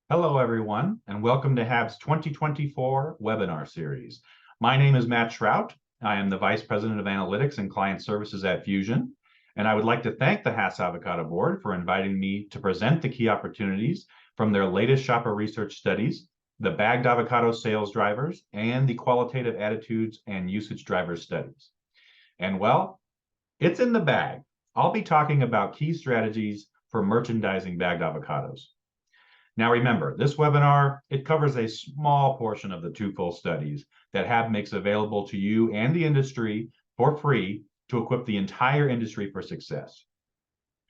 Hello, everyone, and welcome to HAB's 2024 webinar series. My name is Matt Shrout. I am the Vice President of Analytics and Client Services at Fusion, and I would like to thank the Hass Avocado Board for inviting me to present the key opportunities from their latest shopper research studies, the bagged avocado sales drivers, and the qualitative attitudes and usage drivers studies. And well, it's in the bag. I'll be talking about key strategies for merchandising bagged avocados. Now remember, this webinar, it covers a small portion of the two full studies that HAB makes available to you and the industry for free to equip the entire industry for success.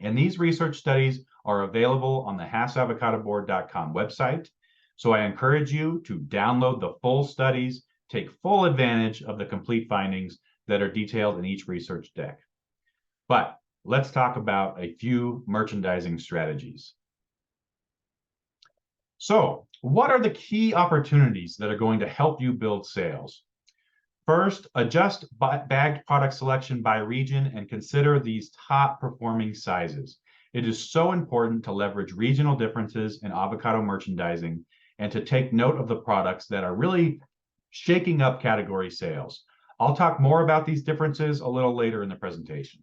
And these research studies are available on the HassAvocadoBoard.com website. So I encourage you to download the full studies, take full advantage of the complete findings that are detailed in each research deck. But let's talk about a few merchandising strategies. So, what are the key opportunities that are going to help you build sales? First, adjust bagged product selection by region and consider these top performing sizes. It is so important to leverage regional differences in avocado merchandising and to take note of the products that are really shaking up category sales. I'll talk more about these differences a little later in the presentation.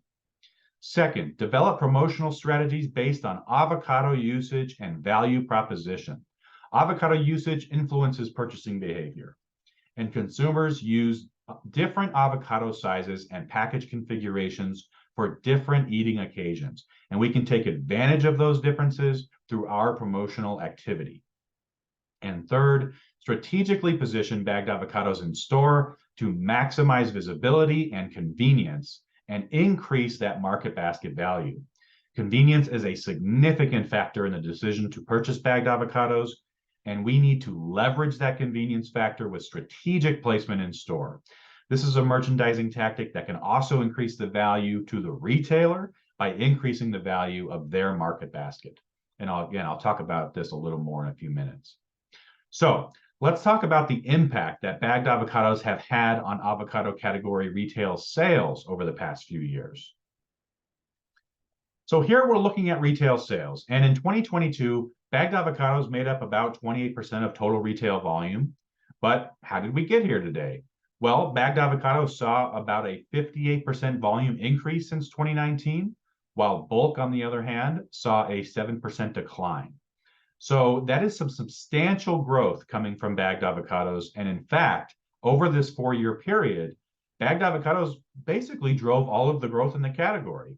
Second, develop promotional strategies based on avocado usage and value proposition. Avocado usage influences purchasing behavior, and consumers use different avocado sizes and package configurations for different eating occasions, and we can take advantage of those differences through our promotional activity. And third, strategically position bagged avocados in store to maximize visibility and convenience and increase that market basket value. Convenience is a significant factor in the decision to purchase bagged avocados, and we need to leverage that convenience factor with strategic placement in store. This is a merchandising tactic that can also increase the value to the retailer by increasing the value of their market basket. And I'll talk about this a little more in a few minutes. So let's talk about the impact that bagged avocados have had on avocado category retail sales over the past few years. So here we're looking at retail sales, and in 2022, bagged avocados made up about 28% of total retail volume. But how did we get here today? Well, bagged avocados saw about a 58% volume increase since 2019, while bulk, on the other hand, saw a 7% decline. So that is some substantial growth coming from bagged avocados. And in fact, over this 4-year period, bagged avocados basically drove all of the growth in the category.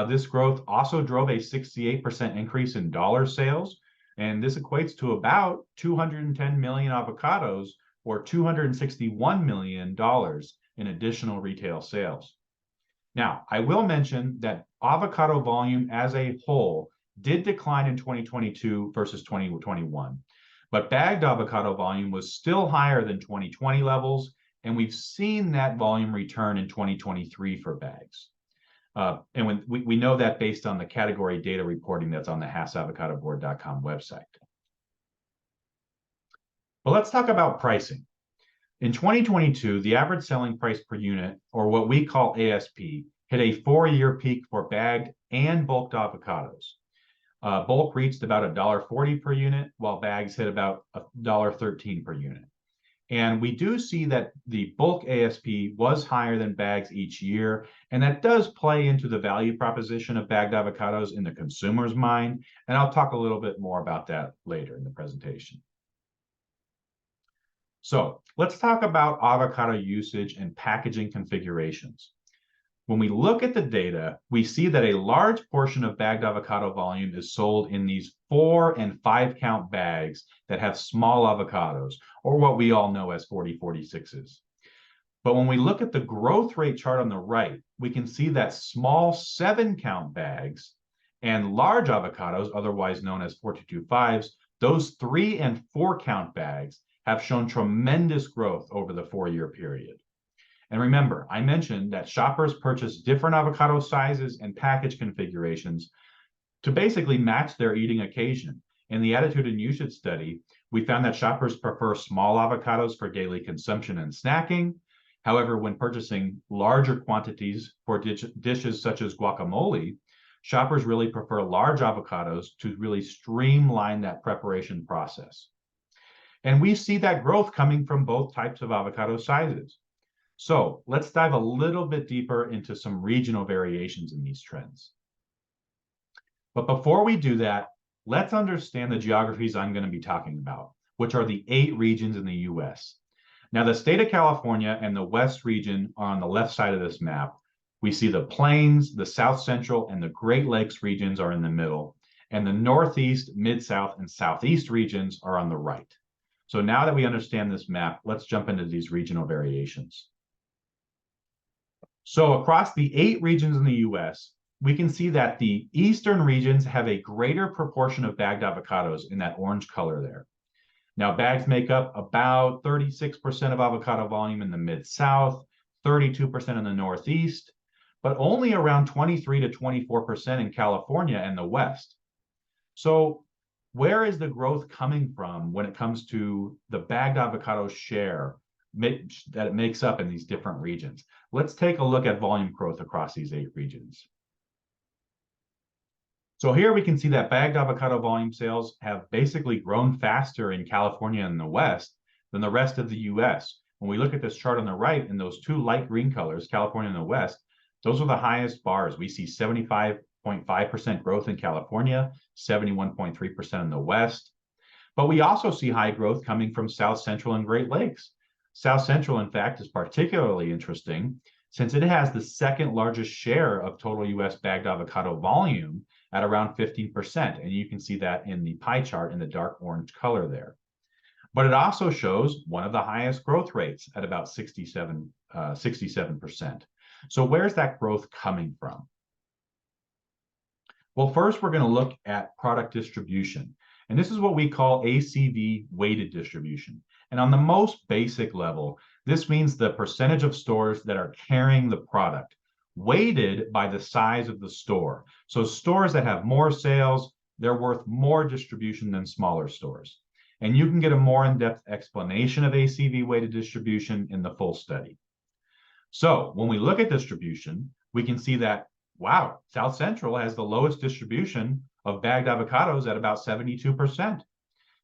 This growth also drove a 68% increase in dollar sales. And this equates to about 210 million avocados or $261 million in additional retail sales. Now, I will mention that avocado volume as a whole did decline in 2022 versus 2021, but bagged avocado volume was still higher than 2020 levels, and we've seen that volume return in 2023 for bags. And when we know that based on the category data reporting that's on the HassAvocadoBoard.com website. Well, let's talk about pricing. In 2022, the average selling price per unit, or what we call ASP, hit a 4-year peak for bagged and bulked avocados. Bulk reached about $1.40 per unit, while bags hit about $1.13 per unit. And we do see that the bulk ASP was higher than bags each year, and that does play into the value proposition of bagged avocados in the consumer's mind, and I'll talk a little bit more about that later in the presentation. So let's talk about avocado usage and packaging configurations. When we look at the data, we see that a large portion of bagged avocado volume is sold in these 4- and 5-count bags that have small avocados, or what we all know as 4046s. But when we look at the growth rate chart on the right, we can see that small 7-count bags and large avocados, otherwise known as 425s, those 3- and 4-count bags have shown tremendous growth over the 4-year period. And remember, I mentioned that shoppers purchase different avocado sizes and package configurations to basically match their eating occasion. In the attitude and usage study, we found that shoppers prefer small avocados for daily consumption and snacking. However, when purchasing larger quantities for dishes such as guacamole, Shoppers really prefer large avocados to really streamline that preparation process. And we see that growth coming from both types of avocado sizes. So let's dive a little bit deeper into some regional variations in these trends. But before we do that, let's understand the geographies I'm going to be talking about, which are the 8 regions in the US. Now, the state of California and the West region are on the left side of this map. We see the Plains, the South Central, and the Great Lakes regions are in the middle, and the Northeast, Mid-South, and Southeast regions are on the right. So now that we understand this map, let's jump into these regional variations. So across the 8 regions in the US, we can see that the eastern regions have a greater proportion of bagged avocados in that orange color there. Now, bags make up about 36% of avocado volume in the Mid-South, 32% in the Northeast, but only around 23 to 24% in California and the West. So where is the growth coming from when it comes to the bagged avocado share that it makes up in these different regions? Let's take a look at volume growth across these 8 regions. So here we can see that bagged avocado volume sales have basically grown faster in California and the West than the rest of the US. When we look at this chart on the right in those 2 light green colors, California and the West, those are the highest bars. We see 75.5% growth in California, 71.3% in the West. But we also see high growth coming from South Central and Great Lakes. South Central, in fact, is particularly interesting since it has the second largest share of total US bagged avocado volume at around 15%. And you can see that in the pie chart in the dark orange color there. But it also shows one of the highest growth rates at about 67%. So where's that growth coming from? Well, first, we're going to look at product distribution. And this is what we call ACV weighted distribution. And on the most basic level, this means the percentage of stores that are carrying the product, weighted by the size of the store. So stores that have more sales, they're worth more distribution than smaller stores. And you can get a more in-depth explanation of ACV weighted distribution in the full study. So when we look at distribution, we can see that, wow, South Central has the lowest distribution of bagged avocados at about 72%.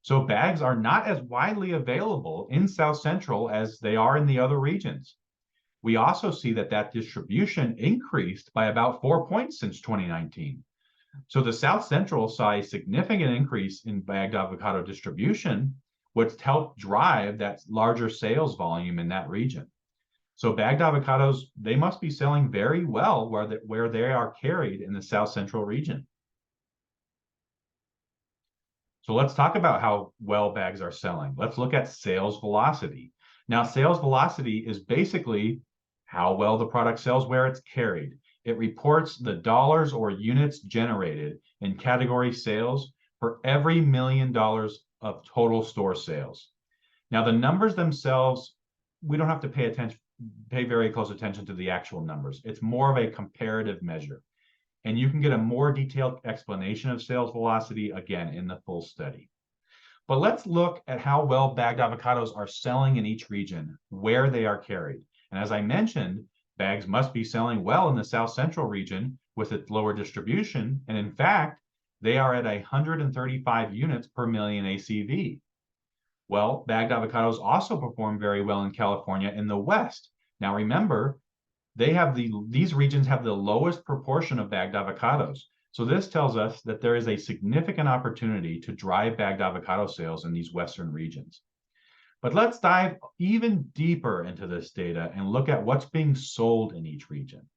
So bags are not as widely available in South Central as they are in the other regions. We also see that that distribution increased by about 4 points since 2019. So the South Central saw a significant increase in bagged avocado distribution, which helped drive that larger sales volume in that region. So bagged avocados, they must be selling very well where they are carried in the South Central region. So let's talk about how well bags are selling. Let's look at sales velocity. Now, sales velocity is basically how well the product sells where it's carried. It reports the dollars or units generated in category sales for every $1 million of total store sales. Now, the numbers themselves, we don't have to pay very close attention to the actual numbers. It's more of a comparative measure. And you can get a more detailed explanation of sales velocity, again, in the full study. But let's look at how well bagged avocados are selling in each region, where they are carried. And as I mentioned, bags must be selling well in the South Central region with its lower distribution. And in fact, they are at 135 units per million ACV. Well, bagged avocados also perform very well in California and the West. Now remember, these regions have the lowest proportion of bagged avocados. So this tells us that there is a significant opportunity to drive bagged avocado sales in these Western regions. But let's dive even deeper into this data and look at what's being sold in each region.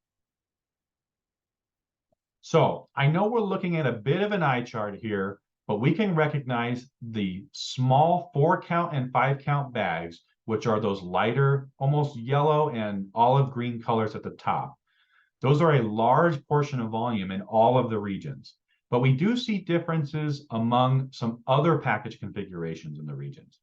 So I know we're looking at a bit of an eye chart here, but we can recognize the small 4-count and 5-count bags, which are those lighter, almost yellow and olive green colors at the top. Those are a large portion of volume in all of the regions, but we do see differences among some other package configurations in the regions.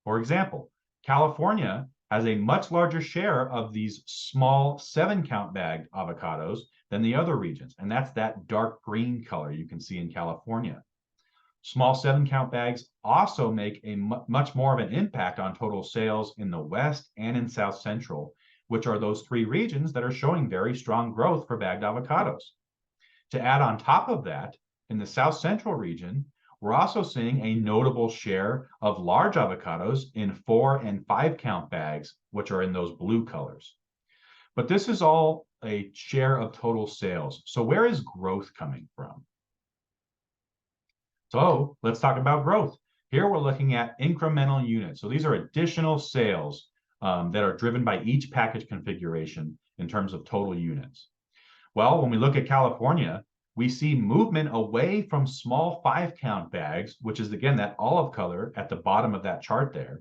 For example, California has a much larger share of these small 7-count bagged avocados than the other regions, and that's that dark green color you can see in California. Small 7-count bags also make a much more of an impact on total sales in the West and in South Central, which are those 3 regions that are showing very strong growth for bagged avocados. To add on top of that, in the South Central region, we're also seeing a notable share of large avocados in 4 and 5 count bags, which are in those blue colors. But this is all a share of total sales. So where is growth coming from? So let's talk about growth. Here we're looking at incremental units. So these are additional sales that are driven by each package configuration in terms of total units. Well, when we look at California, we see movement away from small 5 count bags, which is again that olive color at the bottom of that chart there.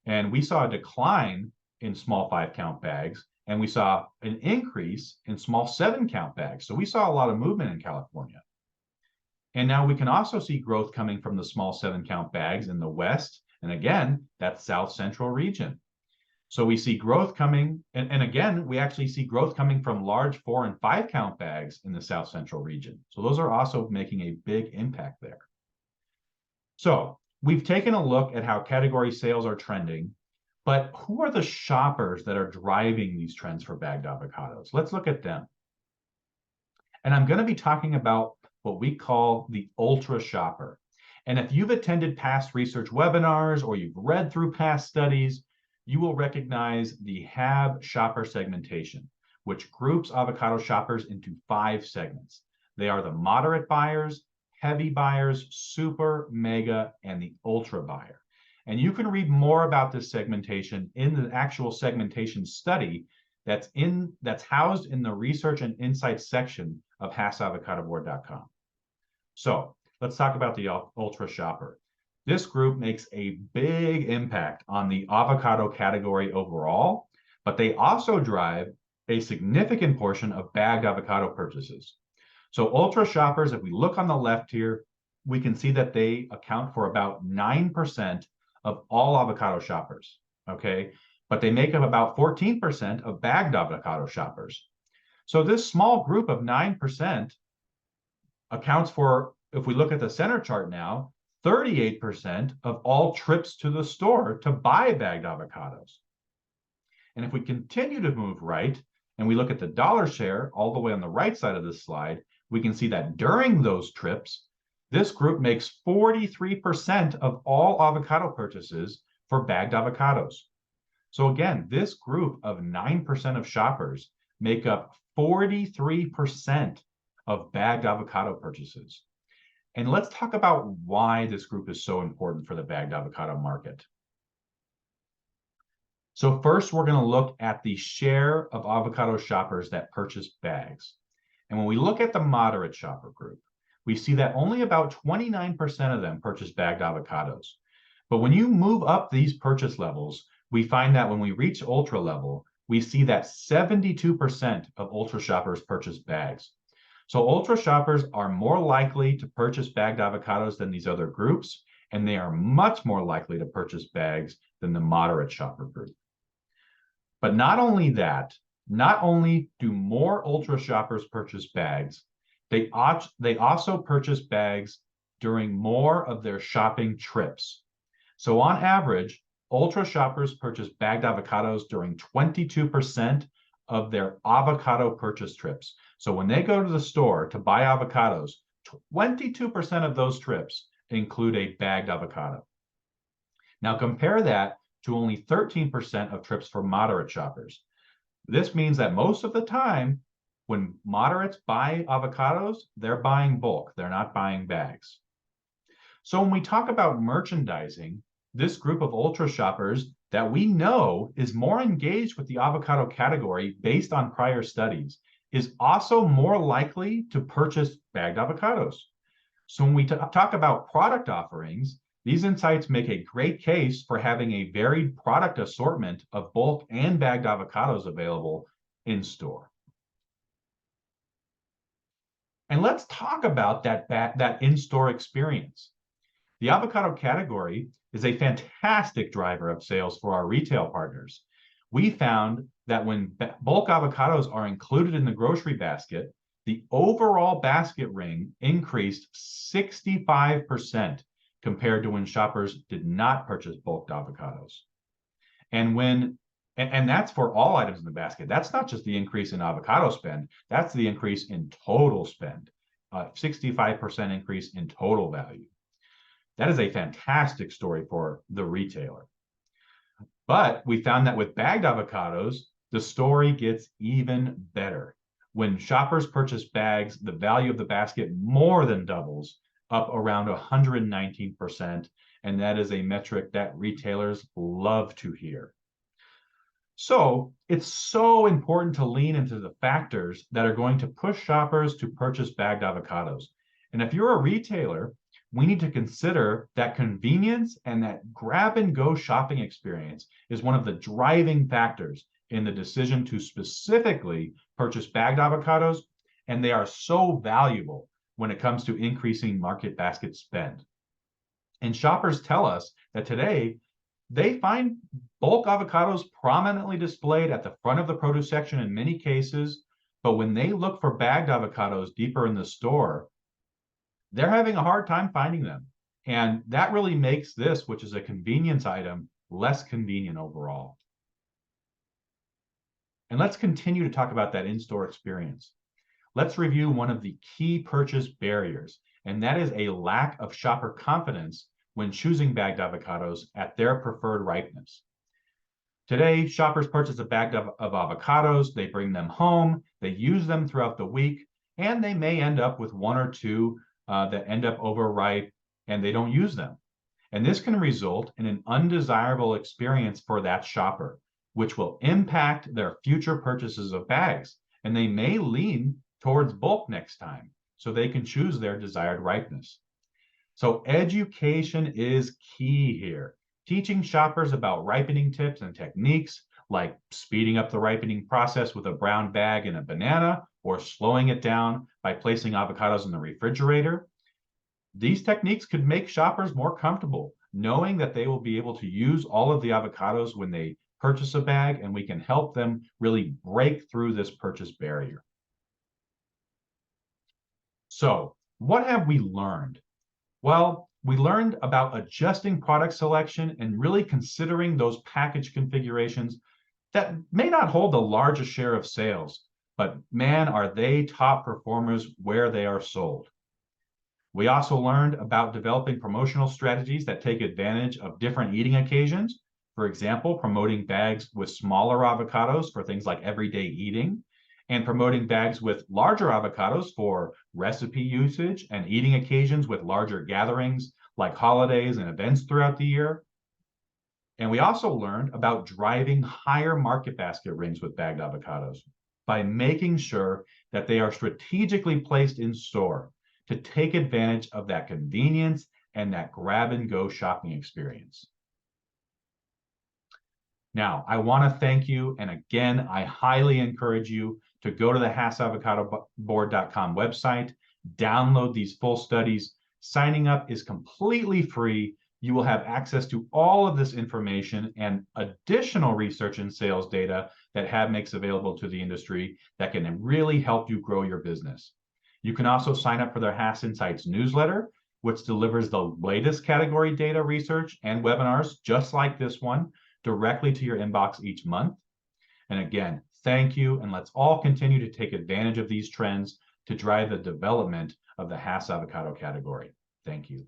And we saw a decline in small 5 count bags, and we saw an increase in small 7 count bags. So we saw a lot of movement in California. And now we can also see growth coming from the small 7 count bags in the West. And again, that South Central region. So we see growth coming, and again, we actually see growth coming from large 4 and 5 count bags in the South Central region. So those are also making a big impact there. So we've taken a look at how category sales are trending, but who are the shoppers that are driving these trends for bagged avocados? Let's look at them. And I'm going to be talking about what we call the ultra shopper. And if you've attended past research webinars or you've read through past studies, you will recognize the HAB shopper segmentation, which groups avocado shoppers into 5 segments. They are the moderate buyers, heavy buyers, super, mega, and the ultra buyer. And you can read more about this segmentation in the actual segmentation study that's housed in the research and insights section of HassAvocadoBoard.com. So let's talk about the ultra shopper. This group makes a big impact on the avocado category overall, but they also drive a significant portion of bagged avocado purchases. So ultra shoppers, if we look on the left here, we can see that they account for about 9% of all avocado shoppers, okay? But they make up about 14% of bagged avocado shoppers. So this small group of 9% accounts for, if we look at the center chart now, 38% of all trips to the store to buy bagged avocados. And if we continue to move right, and we look at the dollar share all the way on the right side of this slide, we can see that during those trips, this group makes 43% of all avocado purchases for bagged avocados. So again, this group of 9% of shoppers make up 43% of bagged avocado purchases. And let's talk about why this group is so important for the bagged avocado market. So first, we're going to look at the share of avocado shoppers that purchase bags. And when we look at the moderate shopper group, we see that only about 29% of them purchase bagged avocados. But when you move up these purchase levels, we find that when we reach ultra level, we see that 72% of ultra shoppers purchase bags. So ultra shoppers are more likely to purchase bagged avocados than these other groups, and they are much more likely to purchase bags than the moderate shopper group. But not only that, not only do more ultra shoppers purchase bags, they also purchase bags during more of their shopping trips. So on average, ultra shoppers purchase bagged avocados during 22% of their avocado purchase trips. So when they go to the store to buy avocados, 22% of those trips include a bagged avocado. Now compare that to only 13% of trips for moderate shoppers. This means that most of the time, when moderates buy avocados, they're buying bulk, they're not buying bags. So when we talk about merchandising, this group of ultra shoppers that we know is more engaged with the avocado category based on prior studies is also more likely to purchase bagged avocados. So when we talk about product offerings, these insights make a great case for having a varied product assortment of bulk and bagged avocados available in store. And let's talk about that in-store experience. The avocado category is a fantastic driver of sales for our retail partners. We found that when bulk avocados are included in the grocery basket, the overall basket ring increased 65% compared to when shoppers did not purchase bulk avocados. And when And that's for all items in the basket. That's not just the increase in avocado spend, that's the increase in total spend, 65% increase in total value. That is a fantastic story for the retailer. But we found that with bagged avocados, the story gets even better. When shoppers purchase bags, the value of the basket more than doubles, up around 119%. And that is a metric that retailers love to hear. So it's so important to lean into the factors that are going to push shoppers to purchase bagged avocados. And if you're a retailer, we need to consider that convenience and that grab and go shopping experience is one of the driving factors in the decision to specifically purchase bagged avocados. And they are so valuable when it comes to increasing market basket spend. And shoppers tell us that today, they find bulk avocados prominently displayed at the front of the produce section in many cases, but when they look for bagged avocados deeper in the store, they're having a hard time finding them. And that really makes this, which is a convenience item, less convenient overall. And let's continue to talk about that in-store experience. Let's review one of the key purchase barriers, and that is a lack of shopper confidence when choosing bagged avocados at their preferred ripeness. Today, shoppers purchase a bag of avocados, they bring them home, they use them throughout the week, and they may end up with one or two that end up overripe and they don't use them. And this can result in an undesirable experience for that shopper, which will impact their future purchases of bags. And they may lean towards bulk next time so they can choose their desired ripeness. So education is key here. Teaching shoppers about ripening tips and techniques, like speeding up the ripening process with a brown bag and a banana, or slowing it down by placing avocados in the refrigerator. These techniques could make shoppers more comfortable, knowing that they will be able to use all of the avocados when they purchase a bag, and we can help them really break through this purchase barrier. So, what have we learned? Well, we learned about adjusting product selection and really considering those package configurations that may not hold the largest share of sales, but man, are they top performers where they are sold. We also learned about developing promotional strategies that take advantage of different eating occasions. For example, promoting bags with smaller avocados for things like everyday eating, and promoting bags with larger avocados for recipe usage and eating occasions with larger gatherings like holidays and events throughout the year. And we also learned about driving higher market basket rings with bagged avocados by making sure that they are strategically placed in store to take advantage of that convenience and that grab and go shopping experience. Now, I want to thank you. And again, I highly encourage you to go to the HassAvocadoBoard.com website, download these full studies. Signing up is completely free. You will have access to all of this information and additional research and sales data that HAB makes available to the industry that can really help you grow your business. You can also sign up for their Hass Insights newsletter, which delivers the latest category data research and webinars just like this one directly to your inbox each month. And again, thank you, and let's all continue to take advantage of these trends to drive the development of the Hass avocado category. Thank you.